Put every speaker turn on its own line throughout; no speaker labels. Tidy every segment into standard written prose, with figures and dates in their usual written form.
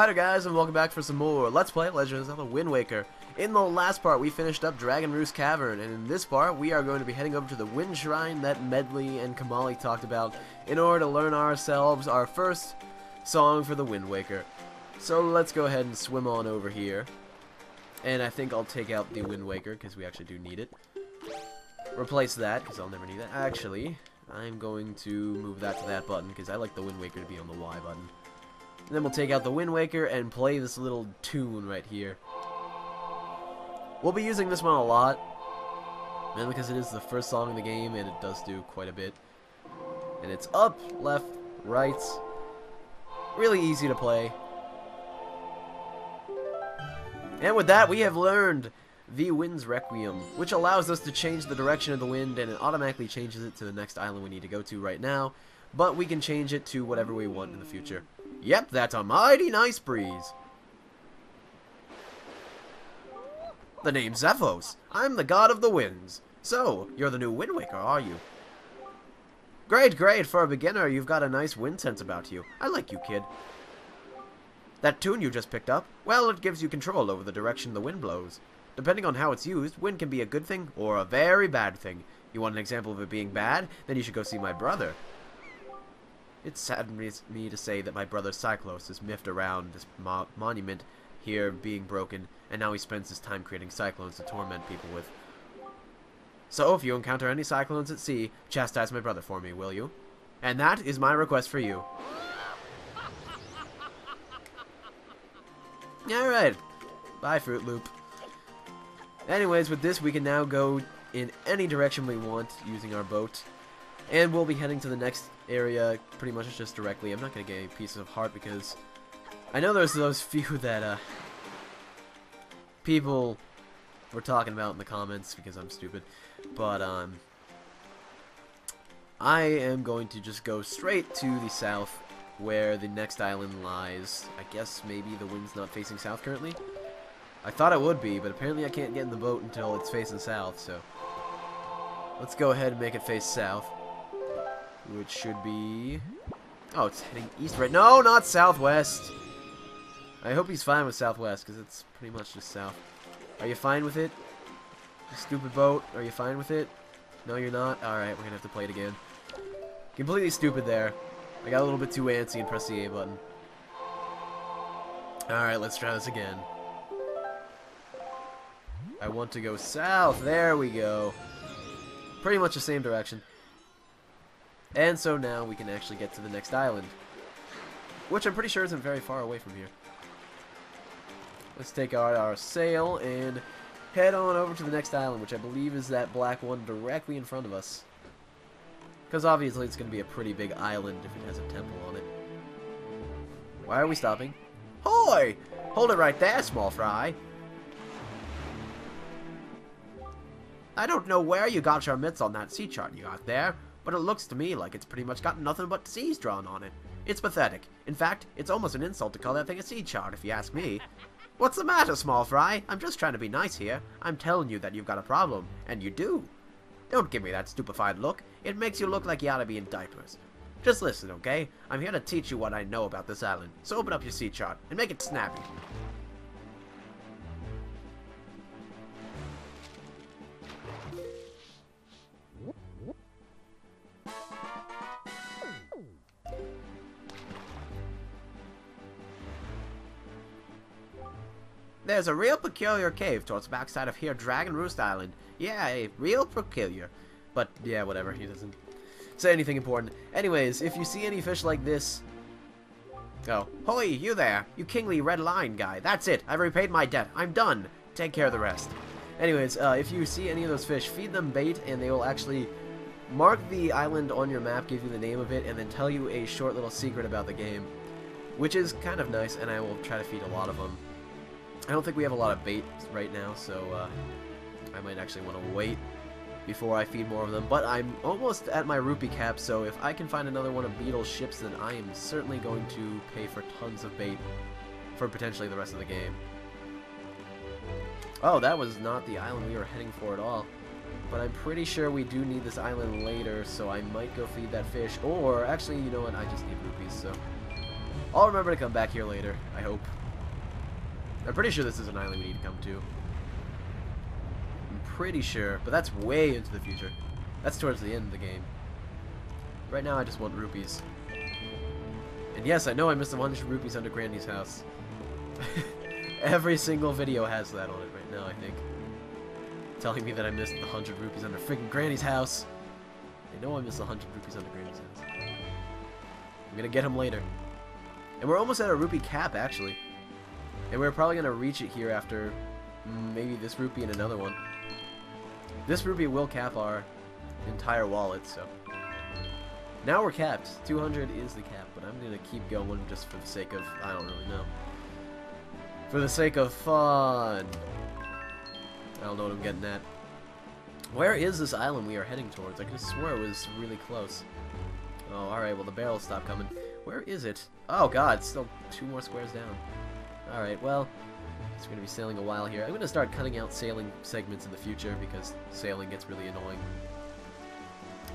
Hi there guys, and welcome back for some more Let's Play Legend of Zelda Wind Waker. In the last part we finished up Dragon Roost Cavern, and in this part we are going to be heading over to the Wind Shrine that Medley and Kamali talked about in order to learn ourselves our first song for the Wind Waker. So let's go ahead and swim on over here. And I think I'll take out the Wind Waker because we actually do need it. Replace that because I'll never need that. Actually, I'm going to move that to that button because I like the Wind Waker to be on the Y button. And then we'll take out the Wind Waker and play this little tune right here. We'll be using this one a lot, mainly because it is the first song in the game and it does do quite a bit. And it's up, left, right. Really easy to play. And with that, we have learned the Wind's Requiem, which allows us to change the direction of the wind, and it automatically changes it to the next island we need to go to right now. But we can change it to whatever we want in the future. Yep, that's a mighty nice breeze. The name's Zephos. I'm the god of the winds. So, you're the new Wind Waker, are you? Great, great. For a beginner, you've got a nice wind sense about you. I like you, kid. That tune you just picked up, well, it gives you control over the direction the wind blows. Depending on how it's used, wind can be a good thing or a very bad thing. You want an example of it being bad? Then you should go see my brother. It saddens me to say that my brother Cyclos is miffed around this monument here being broken, and now he spends his time creating cyclones to torment people with. So if you encounter any cyclones at sea, chastise my brother for me, will you? And that is my request for you. Alright. Bye, Fruit Loop. Anyways, with this we can now go in any direction we want using our boat. And we'll be heading to the next area pretty much just directly. I'm not going to get any pieces of heart because I know there's those few that people were talking about in the comments because I'm stupid. But I am going to just go straight to the south where the next island lies. I guess maybe the wind's not facing south currently. I thought it would be, but apparently I can't get in the boat until it's facing south, so let's go ahead and make it face south. Which should be... Oh, it's heading east right... No, not southwest! I hope he's fine with southwest, because it's pretty much just south. Are you fine with it? You stupid boat, are you fine with it? No, you're not? Alright, we're gonna have to play it again. Completely stupid there. I got a little bit too antsy and pressed the A button. Alright, let's try this again. I want to go south. There we go. Pretty much the same direction. And so now we can actually get to the next island, which I'm pretty sure isn't very far away from here. Let's take out our sail and head on over to the next island, which I believe is that black one directly in front of us. Because obviously it's going to be a pretty big island if it has a temple on it. Why are we stopping? Hoy! Hold it right there, small fry. I don't know where you got your mitts on that sea chart you got there, but it looks to me like it's pretty much got nothing but seas drawn on it. It's pathetic. In fact, it's almost an insult to call that thing a sea chart, if you ask me. What's the matter, small fry? I'm just trying to be nice here. I'm telling you that you've got a problem, and you do. Don't give me that stupefied look. It makes you look like you ought to be in diapers. Just listen, okay? I'm here to teach you what I know about this island, so open up your sea chart, and make it snappy. There's a real peculiar cave towards the backside of here, Dragon Roost Island. Yeah, real peculiar. But, yeah, whatever. He doesn't say anything important. Anyways, if you see any fish like this... Oh. Hoy, you there! You kingly red line guy. That's it. I've repaid my debt. I'm done. Take care of the rest. Anyways, if you see any of those fish, feed them bait, and they will actually mark the island on your map, give you the name of it, and then tell you a short little secret about the game. Which is kind of nice, and I will try to feed a lot of them. I don't think we have a lot of bait right now, so I might actually want to wait before I feed more of them. But I'm almost at my rupee cap, so if I can find another one of Beetle's ships, then I am certainly going to pay for tons of bait for potentially the rest of the game. Oh, that was not the island we were heading for at all. But I'm pretty sure we do need this island later, so I might go feed that fish. Or, actually, you know what? I just need rupees, so I'll remember to come back here later, I hope. I'm pretty sure this is an island we need to come to. I'm pretty sure, but that's way into the future. That's towards the end of the game. Right now I just want rupees. And yes, I know I missed 100 rupees under Granny's house. Every single video has that on it right now, I think. Telling me that I missed the 100 rupees under freaking Granny's house. I know I missed 100 rupees under Granny's house. I'm gonna get him later. And we're almost at a rupee cap, actually. And we're probably gonna reach it here after maybe this rupee and another one. This rupee will cap our entire wallet, so. Now we're capped. 200 is the cap, but I'm gonna keep going just for the sake of, I don't really know. For the sake of fun. I don't know what I'm getting at. Where is this island we are heading towards? I could have swore it was really close. Oh, alright, well the barrels stopped coming. Where is it? Oh god, it's still 2 more squares down. Alright, well, it's going to be sailing a while here. I'm going to start cutting out sailing segments in the future because sailing gets really annoying.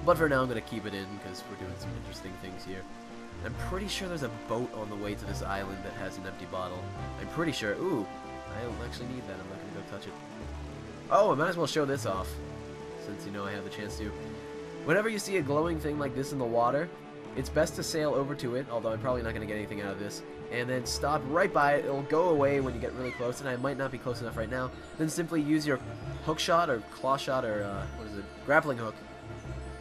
But for now I'm going to keep it in because we're doing some interesting things here. I'm pretty sure there's a boat on the way to this island that has an empty bottle. I'm pretty sure. Ooh, I don't actually need that. I'm not going to go touch it. Oh, I might as well show this off since, you know, I have the chance to. Whenever you see a glowing thing like this in the water, it's best to sail over to it, although I'm probably not going to get anything out of this, and then stop right by it. It'll go away when you get really close, and I might not be close enough right now. Then simply use your hook shot or claw shot or, what is it, grappling hook,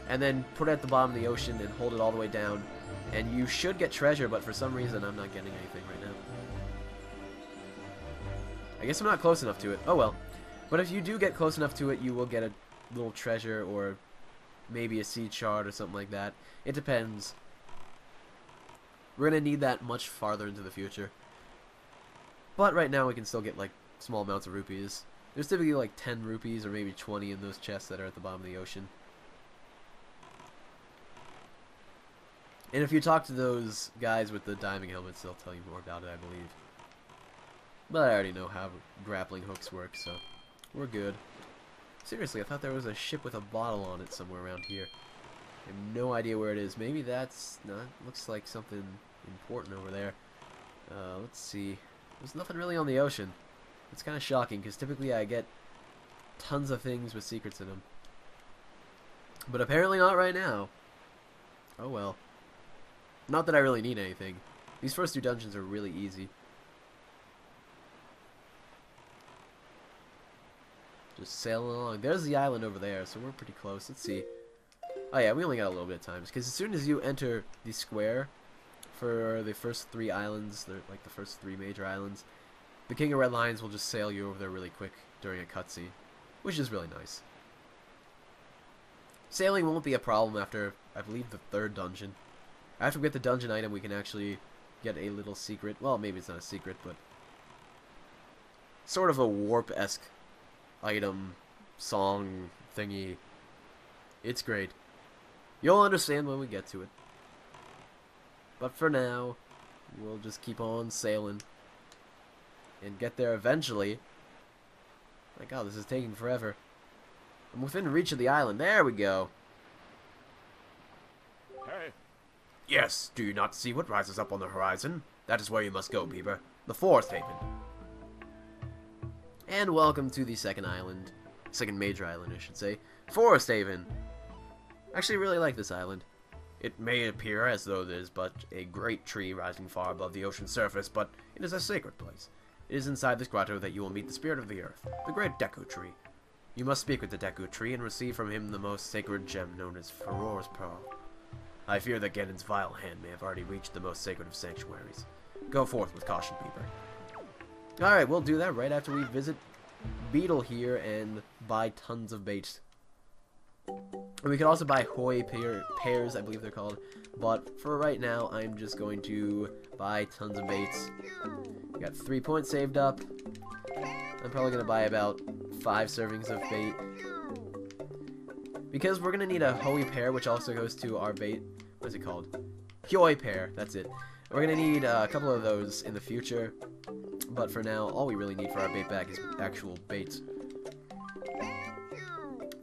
and then put it at the bottom of the ocean and hold it all the way down. And you should get treasure, but for some reason I'm not getting anything right now. I guess I'm not close enough to it. Oh well. But if you do get close enough to it, you will get a little treasure or maybe a seed shard or something like that. It depends. We're going to need that much farther into the future. But right now we can still get like small amounts of rupees. There's typically like 10 rupees or maybe 20 in those chests that are at the bottom of the ocean. And if you talk to those guys with the diving helmets, they'll tell you more about it, I believe. But I already know how grappling hooks work, so we're good. Seriously, I thought there was a ship with a bottle on it somewhere around here. I have no idea where it is. Maybe that's not. Looks like something important over there. Let's see. There's nothing really on the ocean. It's kind of shocking, because typically I get tons of things with secrets in them. But apparently not right now. Oh well. Not that I really need anything. These first 2 dungeons are really easy. Just sailing along. There's the island over there, so we're pretty close. Let's see. Oh yeah, we only got a little bit of time. Because as soon as you enter the square for the first 3 islands, like the first 3 major islands, the King of Red Lions will just sail you over there really quick during a cutscene, which is really nice. Sailing won't be a problem after, I believe, the 3rd dungeon. After we get the dungeon item, we can actually get a little secret. Well, maybe it's not a secret, but sort of a warp-esque item, song, thingy. It's great. You'll understand when we get to it. But for now, we'll just keep on sailing and get there eventually. My god, this is taking forever. I'm within reach of the island. There we go.
Hey.
Yes, do you not see what rises up on the horizon? That is where you must go, Beaver. The Forest Haven. And welcome to the second island. Second major island, I should say. Forest Haven. I actually really like this island. It may appear as though there is but a great tree rising far above the ocean's surface, but it is a sacred place. It is inside this grotto that you will meet the spirit of the earth, the great Deku Tree. You must speak with the Deku Tree and receive from him the most sacred gem known as Froys Pearl. I fear that Ganon's vile hand may have already reached the most sacred of sanctuaries. Go forth with caution, Beaver. Alright, we'll do that right after we visit Beetle here and buy tons of bait. And we can also buy Hoi pears, I believe they're called. But for right now, I'm just going to buy tons of baits. Got 3 points saved up. I'm probably going to buy about 5 servings of bait. Because we're going to need a Hoi pear, which also goes to our bait. What is it called? Hoi pear, that's it. We're going to need a couple of those in the future. But for now, all we really need for our bait bag is actual bait.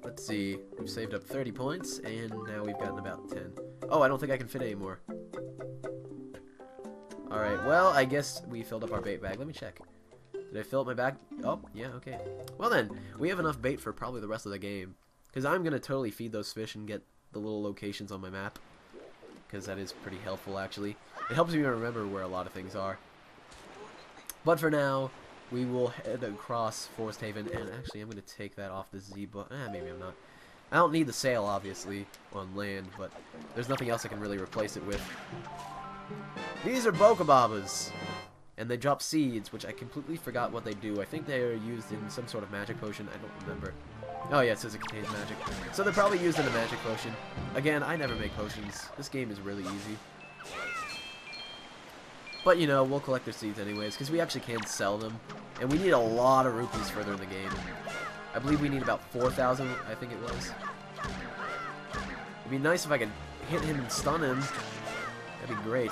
Let's see. We've saved up 30 points, and now we've gotten about 10. Oh, I don't think I can fit anymore. Alright, well, I guess we filled up our bait bag. Let me check. Did I fill up my bag? Oh, yeah, okay. Well then, we have enough bait for probably the rest of the game. Because I'm going to totally feed those fish and get the little locations on my map. Because that is pretty helpful, actually. It helps me remember where a lot of things are. But for now, we will head across Forest Haven. And actually, I'm going to take that off the Z-book. Maybe I'm not. I don't need the sail, obviously, on land. But there's nothing else I can really replace it with. These are Bokobabas. And they drop seeds, which I completely forgot what they do. I think they are used in some sort of magic potion. I don't remember. Oh yeah, it says it contains magic. So they're probably used in a magic potion. Again, I never make potions. This game is really easy. But, you know, we'll collect their seeds anyways, because we actually can sell them. And we need a lot of rupees further in the game. I believe we need about 4,000, I think it was. It'd be nice if I could hit him and stun him. That'd be great.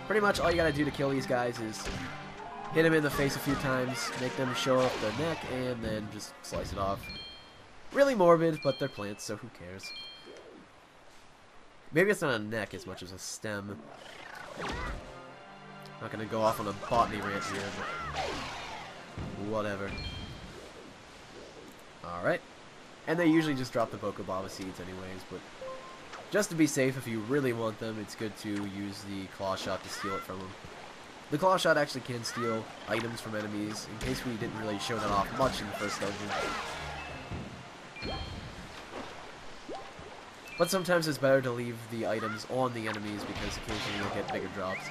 Pretty much all you gotta do to kill these guys is hit them in the face a few times, make them show off their neck, and then just slice it off. Really morbid, but they're plants, so who cares? Maybe it's not a neck as much as a stem. Not gonna go off on a botany rant here, but whatever. Alright. And they usually just drop the Bokobaba seeds anyways, but just to be safe, if you really want them, it's good to use the claw shot to steal it from them. The claw shot actually can steal items from enemies, in case we didn't really show that off much in the first dungeon. But sometimes it's better to leave the items on the enemies, because occasionally you'll get bigger drops.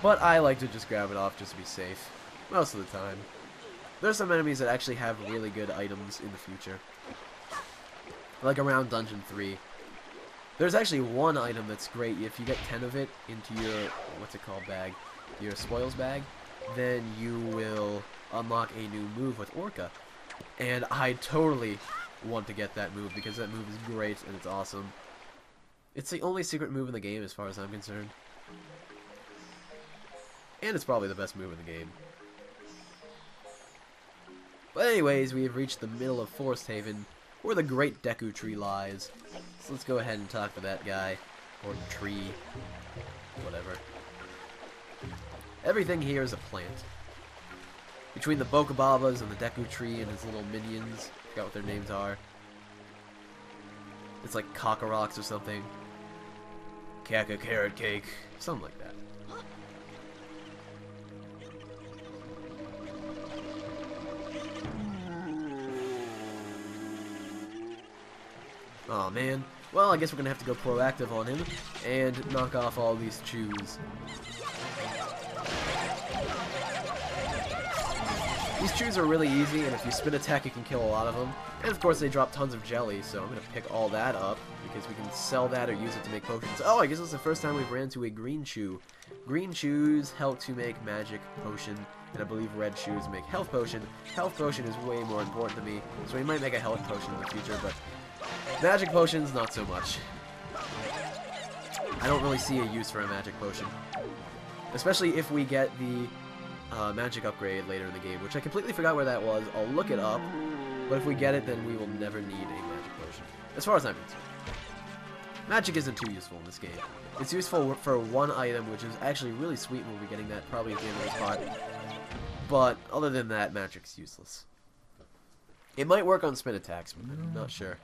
But I like to just grab it off just to be safe, most of the time. There's some enemies that actually have really good items in the future. Like around Dungeon 3. There's actually one item that's great. If you get 10 of it into your, what's it called, bag, your spoils bag, then you will unlock a new move with Orca. And I totally want to get that move because that move is great and it's awesome. It's the only secret move in the game as far as I'm concerned. And it's probably the best move in the game. But anyways, we have reached the middle of Forest Haven, where the Great Deku Tree lies. So let's go ahead and talk to that guy. Or tree. Whatever. Everything here is a plant. Between the Bokobabas and the Deku Tree and his little minions, I forgot what their names are. It's like Cockarox or something. Kaka Carrot Cake. Something like that. Aw, man. Well, I guess we're gonna have to go proactive on him and knock off all these chews. These chews are really easy, and if you spin attack, you can kill a lot of them. And of course, they drop tons of jelly, so I'm gonna pick all that up because we can sell that or use it to make potions. Oh, I guess it's the first time we've ran into a green chew. Green chews help to make magic potion, and I believe red chews make health potion. Health potion is way more important to me, so we might make a health potion in the future, but magic potions, not so much. I don't really see a use for a magic potion. Especially if we get the magic upgrade later in the game, which I completely forgot where that was. I'll look it up, but if we get it, then we will never need a magic potion. As far as I'm concerned. Magic isn't too useful in this game. It's useful for one item, which is actually really sweet when we're getting that probably at the end of this part. But other than that, magic's useless. It might work on spin attacks, but I'm not sure.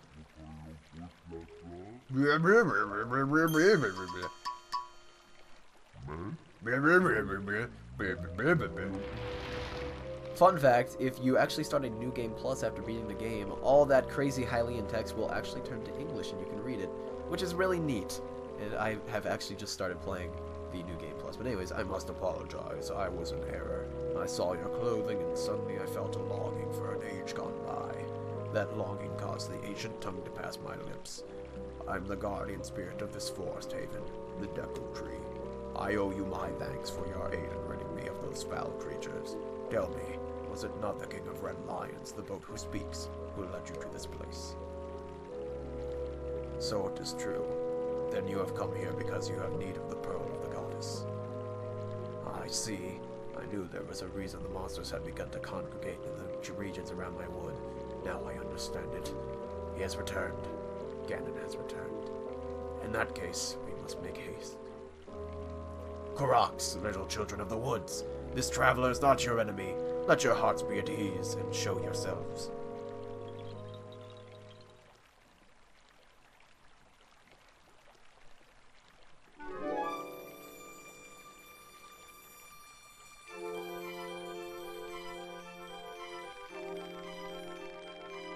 Fun fact, if you actually start a New Game Plus after beating the game, all that crazy Hylian text will actually turn to English and you can read it, which is really neat. And I have actually just started playing the New Game Plus. But anyways, I must apologize. I was in error. I saw your clothing and suddenly I felt a longing for an age gone by. That longing caused the ancient tongue to pass my lips. I'm the guardian spirit of this forest haven, the Deku Tree. I owe you my thanks for your aid in ridding me of those foul creatures. Tell me, was it not the King of Red Lions, the boat who speaks, who led you to this place? So it is true. Then you have come here because you have need of the pearl of the goddess. I see. I knew there was a reason the monsters had begun to congregate in the regions around my wood. Now I understand it. He has returned. Ganon has returned. In that case, we must make haste. Koroks, little children of the woods, this traveler is not your enemy. Let your hearts be at ease and show yourselves.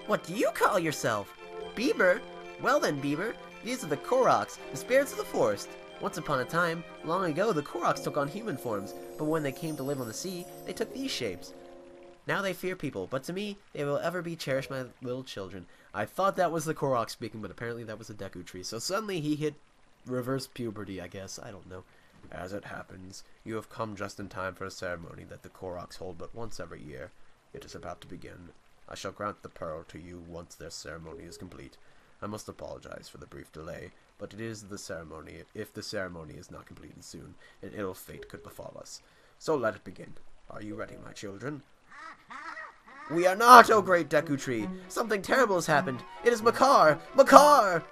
What do you call yourself? Bieber? Well then, Bieber, these are the Koroks, the spirits of the forest. Once upon a time, long ago, the Koroks took on human forms, but when they came to live on the sea, they took these shapes. Now they fear people, but to me, they will ever be cherished my little children. I thought that was the Korok speaking, but apparently that was a Deku Tree. So suddenly he hit reverse puberty, I guess. I don't know. As it happens, you have come just in time for a ceremony that the Koroks hold but once every year. It is about to begin. I shall grant the pearl to you once their ceremony is complete. I must apologize for the brief delay, but it is the ceremony. If the ceremony is not completed soon, an ill fate could befall us. So let it begin. Are you ready, my children? We are not, O great Deku Tree. Something terrible has happened. It is Makar! Makar!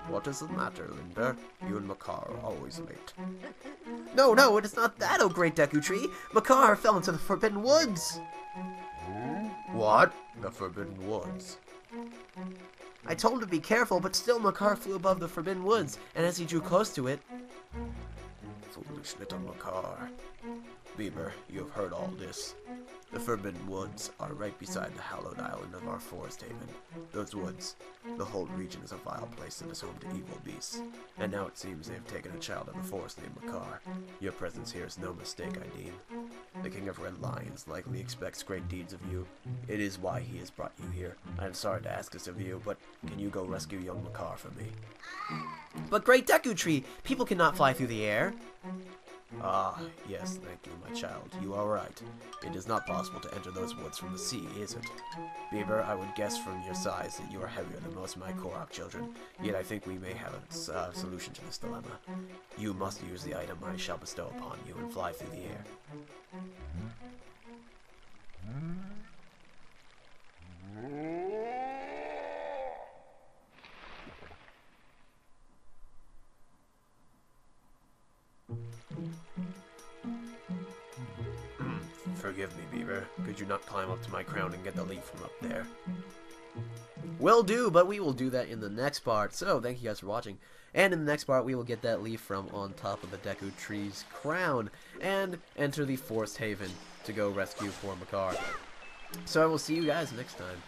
What is the matter, Linda? You and Makar are always late.
No, it is not that, O great Deku Tree. Makar fell into the Forbidden Woods.
What? The Forbidden Woods?
I told him to be careful, but still Makar flew above the Forbidden Woods, and as he drew close to it...
Foolish little Makar. Bieber, you have heard all this. The Forbidden Woods are right beside the hallowed island of our forest haven. Those woods, the whole region is a vile place that is home to evil beasts. And now it seems they have taken a child of the forest named Makar. Your presence here is no mistake, I deem. The King of Red Lions likely expects great deeds of you. It is why he has brought you here. I am sorry to ask this of you, but can you go rescue young Makar for me?
But great Deku Tree, people cannot fly through the air.
Ah, yes, thank you, my child. You are right. It is not possible to enter those woods from the sea, is it? Bieber, I would guess from your size that you are heavier than most of my Korok children, yet I think we may have a solution to this dilemma. You must use the item I shall bestow upon you and fly through the air. Forgive me, Beaver. Could you not climb up to my crown and get the leaf from up there?
Will do, but we will do that in the next part. So, thank you guys for watching. And in the next part, we will get that leaf from on top of the Deku Tree's crown and enter the Forest Haven to go rescue poor Makar. So I will see you guys next time.